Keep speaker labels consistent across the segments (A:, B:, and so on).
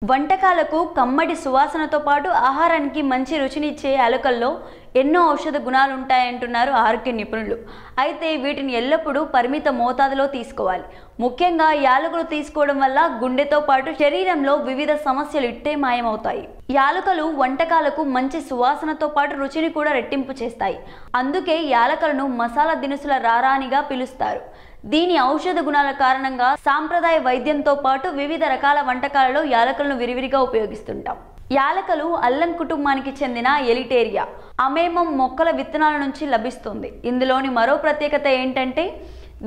A: వంటకాలకు కమ్మటి సువాసనతో పాటు ఆహారానికి మంచి రుచినిచ్చే యాలకుల్లో ఎన్నో ఔషధ గుణాలు ఉంటాయంటున్నారు ఆరోగ్య నిపుణులు. అయితే వీటిని ఎల్లప్పుడూ పరిమిత మోతాదులో తీసుకోవాలి. ముఖ్యంగా యాలకులు తీసుకోవడం వల్ల గుండెతో పాటు శరీరంలో వివిధ సమస్యలు ఇట్టే మాయమవుతాయి. యాలకులు వంటకాలకు మంచి సువాసనతో పాటు రుచిని కూడా రెట్టింపు చేస్తాయి. అందుకే యాలకులను మసాలా దినుసుల రారానిగా పిలుస్తారు. దీని ఔషధ గుణాల కారణంగా సాంప్రదాయ వైద్యంతో పాటు వివిధ రకాల వంటకాలలో యాలకులను విరివిరిగా ఉపయోగిస్తుంటాం. యాలకులు అల్లం కుటుంబానికి చెందిన ఎలిటేరియా అమేమం మొక్కల విత్తనాల నుంచి లభిస్తుంది. ఇందులోని మరో ప్రత్యేకత ఏంటంటే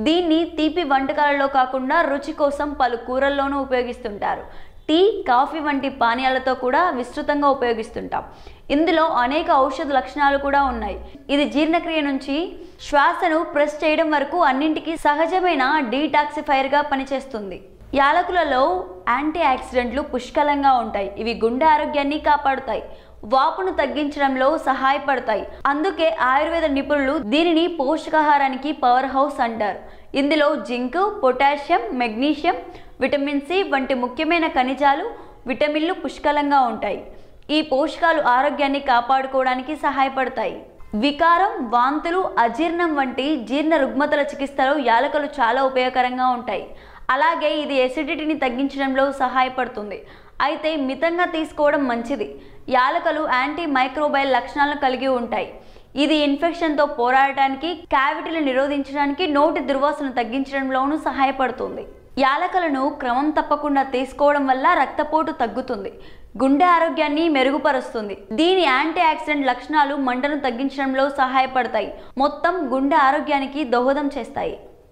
A: దీన్ని తీపి వంటకాలలో కాకుండా రుచి కోసం పలు కూరల్లోనూ ఉపయోగిస్తుంటారు. టీ, కాఫీ వంటి పానీయాలతో కూడా విస్తృతంగా ఉపయోగిస్తుంటాం. ఇందులో అనేక ఔషధ లక్షణాలు కూడా ఉన్నాయి. ఇది జీర్ణక్రియ నుంచి శ్వాసను ప్రెస్ చేయడం వరకు అన్నింటికీ సహజమైన డీటాక్సిఫైర్గా పనిచేస్తుంది. యాలకులలో యాంటీ ఆక్సిడెంట్లు పుష్కలంగా ఉంటాయి. ఇవి గుండె ఆరోగ్యాన్ని కాపాడుతాయి, వాపును తగ్గించడంలో సహాయపడతాయి. అందుకే ఆయుర్వేద నిపుణులు దీనిని పోషకాహారానికి పవర్ హౌస్ అంటారు. ఇందులో zinc, potassium, magnesium, vitamin C వంటి ముఖ్యమైన ఖనిజాలు, విటమిన్లు పుష్కలంగా ఉంటాయి. ఈ పోషకాలు ఆరోగ్యాన్ని కాపాడుకోవడానికి సహాయపడతాయి. వికారం, వాంతులు, అజీర్ణం వంటి జీర్ణ రుగ్మతల చికిత్సలో యాలకులు చాలా ఉపయోగకరంగా ఉంటాయి. అలాగే ఇది ఎసిడిటీని తగ్గించడంలో సహాయపడుతుంది. అయితే మితంగా తీసుకోవడం మంచిది. యాలకులు యాంటీ మైక్రోబైల్ లక్షణాలను కలిగి ఉంటాయి. ఇది ఇన్ఫెక్షన్తో పోరాడటానికి, క్యావిటీలు నిరోధించడానికి, నోటి దుర్వాసన తగ్గించడంలోనూ సహాయపడుతుంది. యాలకులను క్రమం తప్పకుండా తీసుకోవడం వల్ల రక్తపోటు తగ్గుతుంది, గుండె ఆరోగ్యాన్ని మెరుగుపరుస్తుంది. దీని యాంటీ ఆక్సిడెంట్ లక్షణాలు మంటను తగ్గించడంలో సహాయపడతాయి, మొత్తం గుండె ఆరోగ్యానికి దోహదం చేస్తాయి.